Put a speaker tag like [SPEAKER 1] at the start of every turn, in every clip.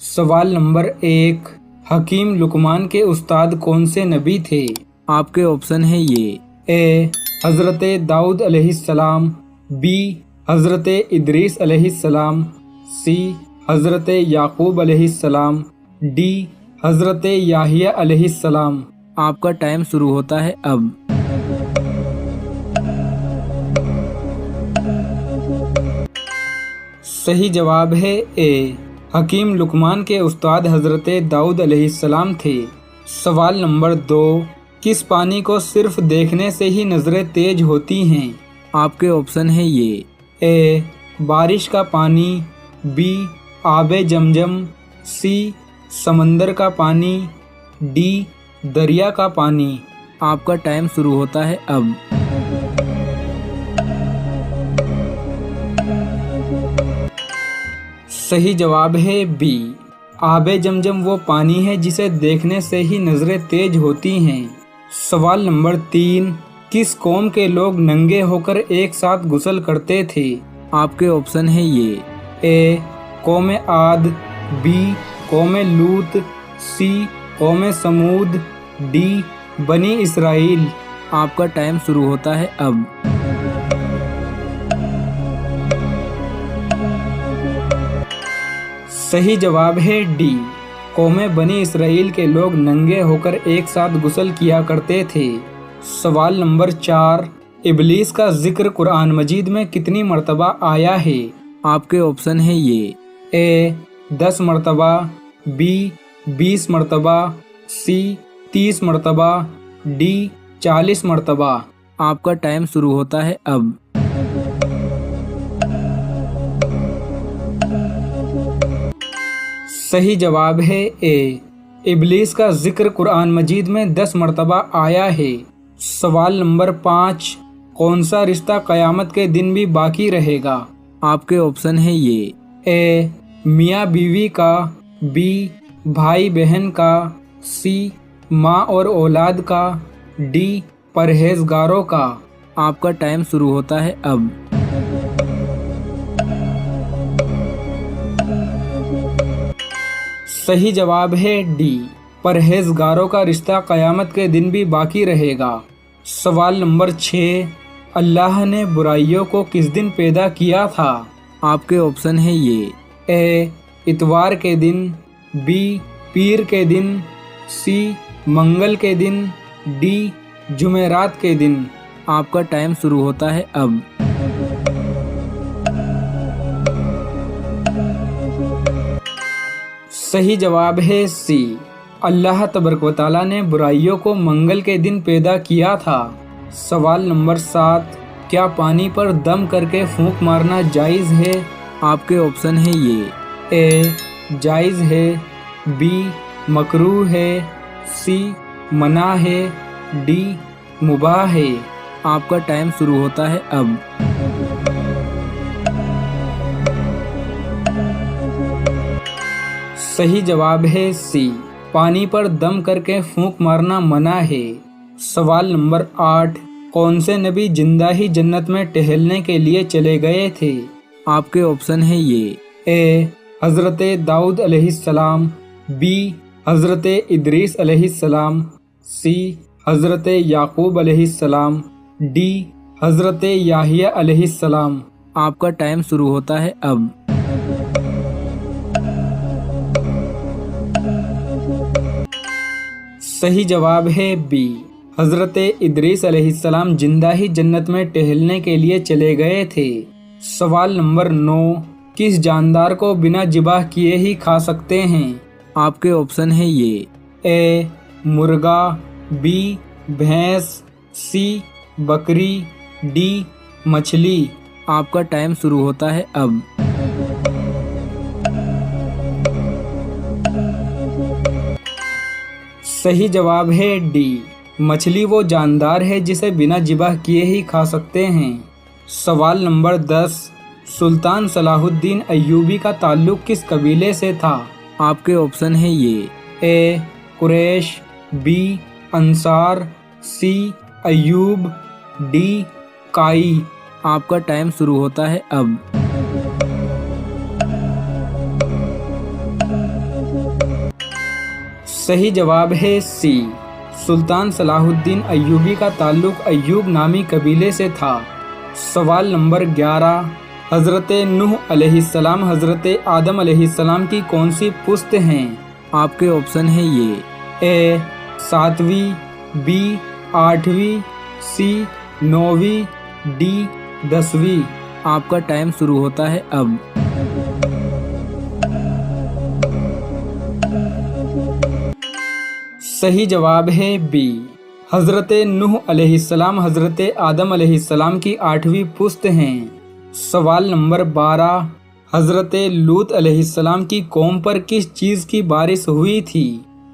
[SPEAKER 1] सवाल नंबर 1, हकीम लुकमान के उस्ताद कौन से नबी थे?
[SPEAKER 2] आपके ऑप्शन है ये।
[SPEAKER 1] ए हज़रत दाऊद अलैहिस्सलाम, बी हज़रत इदरीस अलैहिस्सलाम, सी हज़रत याकूब अलैहिस्सलाम, डी हज़रत याहिया अलैहिस्सलाम।
[SPEAKER 2] आपका टाइम शुरू होता है अब।
[SPEAKER 1] सही जवाब है ए, हकीम लुकमान के उस्ताद हज़रत दाऊद अलैहिस्सलाम थे। सवाल नंबर 2, किस पानी को सिर्फ देखने से ही नज़रें तेज होती हैं?
[SPEAKER 2] आपके ऑप्शन है ये।
[SPEAKER 1] ए बारिश का पानी, बी आबे जमजम, सी समंदर का पानी, डी दरिया का पानी।
[SPEAKER 2] आपका टाइम शुरू होता है अब।
[SPEAKER 1] सही जवाब है बी, आबे जमजम वो पानी है जिसे देखने से ही नजरें तेज होती हैं। सवाल नंबर 3, किस कौम के लोग नंगे होकर एक साथ गुस्ल करते थे?
[SPEAKER 2] आपके ऑप्शन है ये।
[SPEAKER 1] ए कौम आद, बी कौम लूत, सी कौम समूद, डी बनी इसराइल।
[SPEAKER 2] आपका टाइम शुरू होता है अब।
[SPEAKER 1] सही जवाब है डी, कौम बनी इसराइल के लोग नंगे होकर एक साथ गुस्ल किया करते थे। सवाल नंबर 4, इबलीस का जिक्र कुरान मजीद में कितनी मर्तबा आया है?
[SPEAKER 2] आपके ऑप्शन है ये।
[SPEAKER 1] ए 10 मर्तबा, बी 20 मर्तबा, सी 30 मर्तबा, डी 40 मर्तबा।
[SPEAKER 2] आपका टाइम शुरू होता है अब।
[SPEAKER 1] सही जवाब है ए, इबलीस का जिक्र कुरान मजीद में 10 मर्तबा आया है। सवाल नंबर 5, कौन सा रिश्ता कयामत के दिन भी बाकी रहेगा?
[SPEAKER 2] आपके ऑप्शन है ये।
[SPEAKER 1] ए मियाँ बीवी का, बी भाई बहन का, सी माँ और औलाद का, डी परहेजगारों का।
[SPEAKER 2] आपका टाइम शुरू होता है अब।
[SPEAKER 1] सही जवाब है डी, परहेजगारों का रिश्ता कयामत के दिन भी बाकी रहेगा। सवाल नंबर 6, अल्लाह ने बुराइयों को किस दिन पैदा किया था?
[SPEAKER 2] आपके ऑप्शन है ये।
[SPEAKER 1] ए इतवार के दिन, बी पीर के दिन, सी मंगल के दिन, डी जुमेरात के दिन।
[SPEAKER 2] आपका टाइम शुरू होता है अब।
[SPEAKER 1] सही जवाब है सी, अल्लाह तबारक व तआला ने बुराइयों को मंगल के दिन पैदा किया था। सवाल नंबर 7, क्या पानी पर दम करके फूंक मारना जायज़ है?
[SPEAKER 2] आपके ऑप्शन है ये।
[SPEAKER 1] ए जायज़ है, बी मकरूह है, सी मना है, डी मुबाह है।
[SPEAKER 2] आपका टाइम शुरू होता है अब।
[SPEAKER 1] सही जवाब है सी, पानी पर दम करके फूंक मारना मना है। सवाल नंबर 8, कौन से नबी जिंदा ही जन्नत में टहलने के लिए चले गए थे?
[SPEAKER 2] आपके ऑप्शन है ये।
[SPEAKER 1] ए हज़रत दाऊद अलैहिस्सलाम, बी हज़रत इदरीस अलैहिस्सलाम, सी हज़रत याकूब अलैहिस्सलाम, डी हज़रत याहिया अलैहिस्सलाम।
[SPEAKER 2] आपका टाइम शुरू होता है अब।
[SPEAKER 1] सही जवाब है बी, हज़रत इदरीस अलैहिस्सलाम जिंदा ही जन्नत में टहलने के लिए चले गए थे। सवाल नंबर 9, किस जानदार को बिना जिबाह किए ही खा सकते हैं?
[SPEAKER 2] आपके ऑप्शन है ये।
[SPEAKER 1] ए मुर्गा, बी भैंस, सी बकरी, डी मछली।
[SPEAKER 2] आपका टाइम शुरू होता है अब।
[SPEAKER 1] सही जवाब है डी, मछली वो जानदार है जिसे बिना जिबाह किए ही खा सकते हैं। सवाल नंबर 10, सुल्तान सलाहुद्दीन अय्यूबी का ताल्लुक किस कबीले से था?
[SPEAKER 2] आपके ऑप्शन है ये।
[SPEAKER 1] ए कुरैश, बी अंसार, सी अय्यूब, डी काई।
[SPEAKER 2] आपका टाइम शुरू होता है अब।
[SPEAKER 1] सही जवाब है सी। सुल्तान सलाहुद्दीन अय्यूबी का ताल्लुक अय्यूब नामी कबीले से था। सवाल नंबर 11, हज़रत नूह अलैहिस्सलाम हज़रत आदम अलैहिस्सलाम की कौन सी पुश्त हैं?
[SPEAKER 2] आपके ऑप्शन है ये।
[SPEAKER 1] ए 7वीं, बी 8वीं, सी 9वीं, डी 10वीं।
[SPEAKER 2] आपका टाइम शुरू होता है अब।
[SPEAKER 1] सही जवाब है बी। हज़रत नूह अलैहिस्सलाम हज़रत आदम अलैहिस्सलाम की 8वीं पुश्त हैं। सवाल नंबर 12, हज़रत लूत अलैहिस्सलाम की कौम पर किस चीज़ की बारिश हुई थी?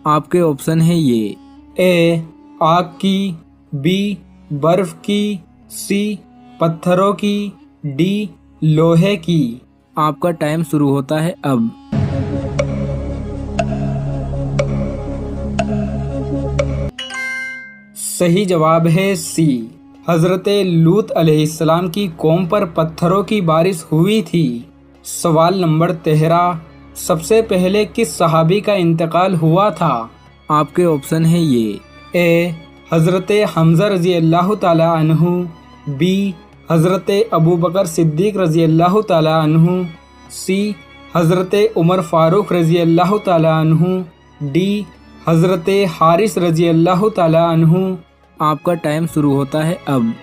[SPEAKER 2] आपके ऑप्शन है ये।
[SPEAKER 1] ए आग की, बी बर्फ की, सी पत्थरों की, डी लोहे की।
[SPEAKER 2] आपका टाइम शुरू होता है अब।
[SPEAKER 1] सही जवाब है सी। हज़रत लूत अलैहिस्सलाम की कौम पर पत्थरों की बारिश हुई थी। सवाल नंबर 13, सबसे पहले किस सहाबी का इंतकाल हुआ था?
[SPEAKER 2] आपके ऑप्शन है ये।
[SPEAKER 1] ए हज़रत हमज़ा रज़ी अल्लाह ताला अन्हु, बी हज़रत अबू बकर सिद्दीक़ रज़ी अल्लाह ताला अन्हु, सी हज़रत उमर फ़ारूक रज़ी अल्लाह ताला अन्हु, डी हज़रत हारिस रज़ी अल्लाह ताला अन्हु।
[SPEAKER 2] आपका टाइम शुरू होता है अब।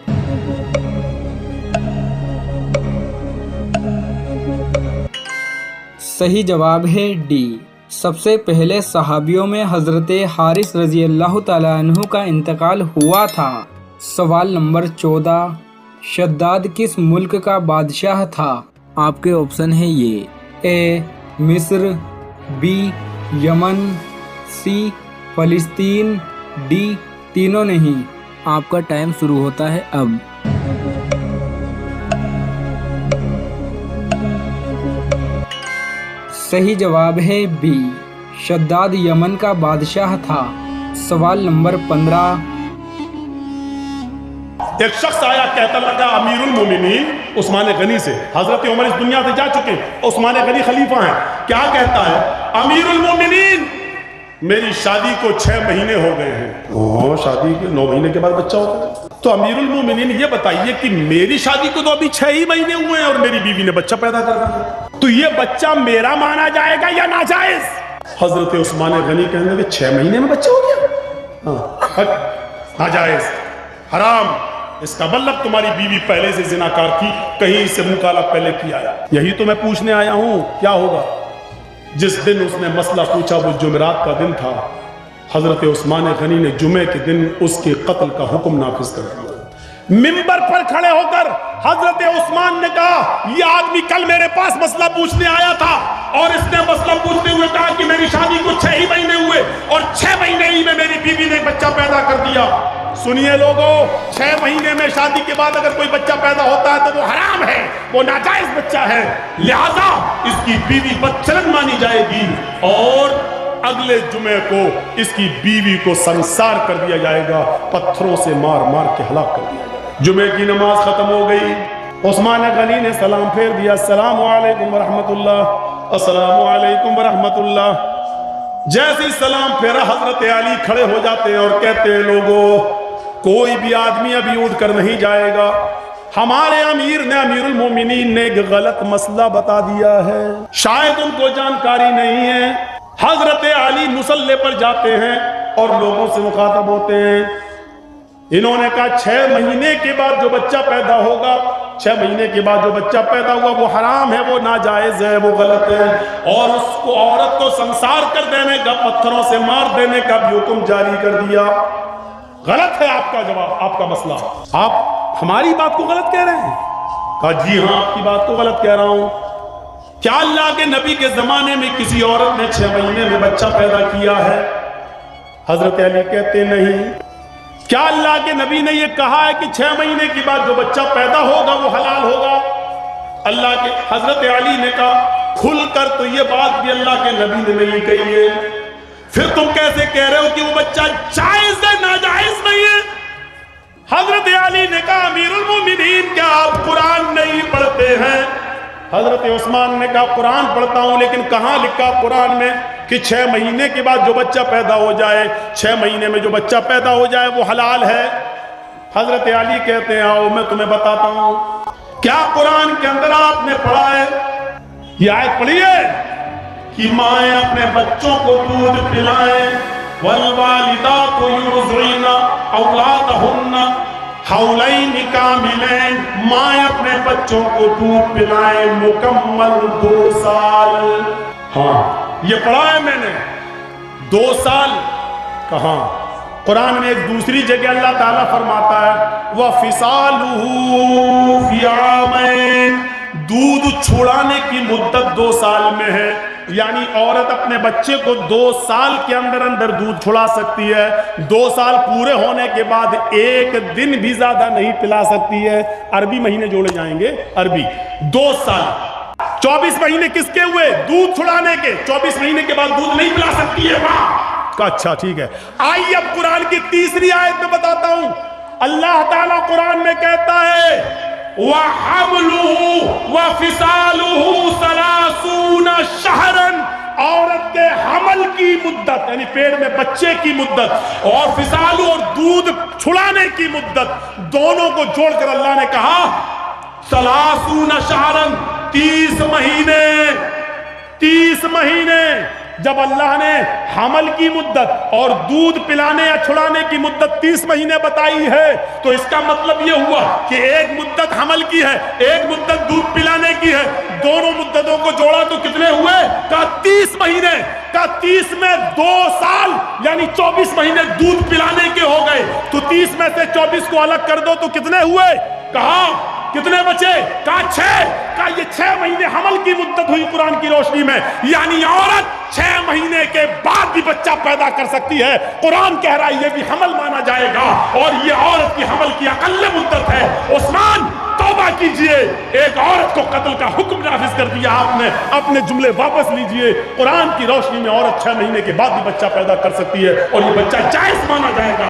[SPEAKER 1] सही जवाब है डी। सबसे पहले सहाबियों में हज़रत हारिस रज़ी अल्लाह ताला अन्हु का इंतकाल हुआ था। सवाल नंबर 14, शद्दाद किस मुल्क का बादशाह था?
[SPEAKER 2] आपके ऑप्शन है ये।
[SPEAKER 1] ए मिस्र, बी यमन, सी फ़लस्तीन, डी तीनों नहीं।
[SPEAKER 2] आपका टाइम शुरू होता है अब।
[SPEAKER 1] सही जवाब है बी। शद्दाद यमन का बादशाह था। सवाल नंबर 15,
[SPEAKER 3] एक शख्स आया कहता लगा अमीरुल मोमिनीन उस्मान गनी से, हजरत उमर इस दुनिया से जा चुके, उस्मान गनी खलीफा हैं, क्या कहता है? अमीरुल मोमिनीन मेरी शादी को 6 महीने हो गए हैं। ओह, शादी के 9 महीने के बाद बच्चा होता है। तो अमीरुल मोमिनीन ये बताइए कि मेरी शादी को तो अभी 6 ही महीने हुए हैं और मेरी बीवी ने बच्चा पैदा कर दिया, तो ये बच्चा मेरा माना जाएगा या नाजायज? हजरत उस्मान गनी कहने लगे 6 महीने में बच्चा हो गया? हाँ, नाजायज, हराम। इसका मतलब तुम्हारी बीवी पहले से जिनाकार थी, कहीं से मुंह काला पहले किया। यही तो मैं पूछने आया हूं, क्या होगा? जिस दिन उसने मसला पूछा वो जुमेरात का दिन था। हजरत उस्मान गनी ने जुमे के दिन उसके कत्ल का हुक्म नाफिज कर दिया। मिंबर पर खड़े होकर हजरत उस्मान ने कहा, यह आदमी कल मेरे पास मसला पूछने आया था और इसने मसला पूछते हुए कहा कि मेरी शादी को 6 ही महीने हुए और 6 महीने ही में मेरी बीवी ने बच्चा पैदा कर दिया। सुनिए लोगों, 6 महीने में शादी के बाद अगर कोई बच्चा पैदा होता है तो वो हराम है, वो नाजायज बच्चा है, लिहाजा इसकी बीवी बदचलन मानी जाएगी और अगले जुमे को इसकी बीवी को संसार कर दिया जाएगा, पत्थरों से मार मार के हलाक कर दिया जाएगा। जुमे की नमाज खत्म हो गई, उस्मान गनी ने सलाम फेर दिया, अस्सलामु अलैकुम वरहमतुल्लाह, अस्सलामु अलैकुम वरहमतुल्लाह। जैसे ही सलाम फेरा हजरत अली खड़े हो जाते हैं और कहते हैं, लोगों कोई भी आदमी अभी उठ कर नहीं जाएगा, हमारे अमीर ने अमीरुल मोमिनीन ने एक गलत मसला बता दिया है, शायद उनको जानकारी नहीं है। हजरत अली मुसल्ले पर जाते हैं और लोगों से मुखातब होते हैं। इन्होंने कहा 6 महीने के बाद जो बच्चा पैदा होगा, 6 महीने के बाद जो बच्चा पैदा हुआ वो हराम है, वो नाजायज है, वो गलत है, और उसको औरत को संसार कर देने का, पत्थरों से मार देने का भी हुक्म जारी कर दिया। गलत है आपका जवाब, आपका मसला, आप हमारी बात को गलत कह रहे हैं। कहा जी हाँ, आपकी बात को गलत कह रहा हूं। क्या अल्लाह के नबी के जमाने में किसी औरत ने 6 महीने में बच्चा पैदा किया है? हजरत अली कहते नहीं। क्या अल्लाह के नबी ने यह कहा है कि 6 महीने के बाद जो बच्चा पैदा होगा वो हलाल होगा? अल्लाह के हजरत अली ने कहा खुलकर तो ये बात भी अल्लाह के नबी ने नहीं कही है, फिर तुम कैसे कह रहे हो कि वो बच्चा जायज है, नाजायज नहीं है? हजरत अली ने कहा अमीरुल मोमिनीन क्या आप कुरान नहीं पढ़ते हैं? हजरत उस्मान ने कहा कुरान पढ़ता हूं, लेकिन कहां लिखा कुरान में کہ 6 مہینے کے بعد جو بچہ پیدا ہو جائے، 6 مہینے میں جو بچہ پیدا ہو جائے وہ حلال ہے۔ حضرت علی کہتے ہیں آؤ میں تمہیں بتاتا ہوں۔ کیا قرآن کے اندر آپ نے پڑھا ہے؟ یہ آیت پڑھی ہے کہ مائیں اپنے بچوں کو دودھ پلائیں، والوالدات یرضعن اولادہن حولین کاملین، مائیں اپنے بچوں کو دودھ پلائیں مکمل 2 سال۔ ہاں یہ پڑھا ہے میں نے، 2 سال کہاں؟ قرآن میں ایک دوسری جگہ اللہ تعالیٰ فرماتا ہے وَفِصَالُهُ فِي عَامَيْنِ، دودھ چھڑانے کی مدت 2 سال میں ہے، یعنی عورت اپنے بچے کو 2 سال کے اندر اندر دودھ چھڑا سکتی ہے۔ 2 سال پورے ہونے کے بعد 1 دن بھی زیادہ نہیں پلا سکتی ہے۔ عربی مہینے جوڑے جائیں گے، عربی 2 سال 24 مہینے کس کے ہوئے؟ دودھ چھڑانے کے۔ 24 مہینے کے بعد دودھ نہیں پلا سکتی ہے ماں کا۔ اچھا ٹھیک ہے، آئیے اب قرآن کی تیسری آیت میں بتاتا ہوں۔ اللہ تعالیٰ قرآن میں کہتا ہے وَحَمْلُهُ وَفِصَالُهُ 30 شَهْرًا، عورت کے حمل کی مدت یعنی پیٹ میں بچے کی مدت اور فصال اور دودھ چھڑانے کی مدت، دونوں کو جوڑ کر اللہ نے کہا 30 شَهْرًا، 30 مہینے۔ 30 مہینے جب اللہ نے حمل کی مدت اور دودھ پلانے یا چھڑانے کی مدت 30 مہینے بتائی ہے تو اس کا مطلب یہ ہوا کہ ایک مدت حمل کی ہے، ایک مدت دودھ پلانے کی ہے، دونوں مدتوں کو جوڑا تو کتنے ہوئے؟ کہا 30 مہینے۔ کہا 30 میں 2 سال یعنی 24 مہینے دودھ پلانے کے ہو گئے، تو 30 میں سے 24 کو الگ کر دو تو کتنے ہوئے؟ کہا کتنے بچے؟ کہا 6۔ کہا یہ 6 مہینے حمل کی مدت ہوئی قرآن کی روشنی میں، یعنی عورت 6 مہینے کے بعد بھی بچہ پیدا کر سکتی ہے۔ قرآن کہہ رہا ہے یہ بھی حمل مانا جائے گا اور یہ عورت کی حمل کی اقل مدت ہے۔ عثمان توبہ کیجئے، ایک عورت کو قتل کا حکم نافذ کر دیا آپ نے، اپنے جملے واپس لیجئے۔ قرآن کی روشنی میں عورت 6 مہینے کے بعد بھی بچہ پیدا کر سکتی ہے اور یہ بچہ جائز مانا جائے گا۔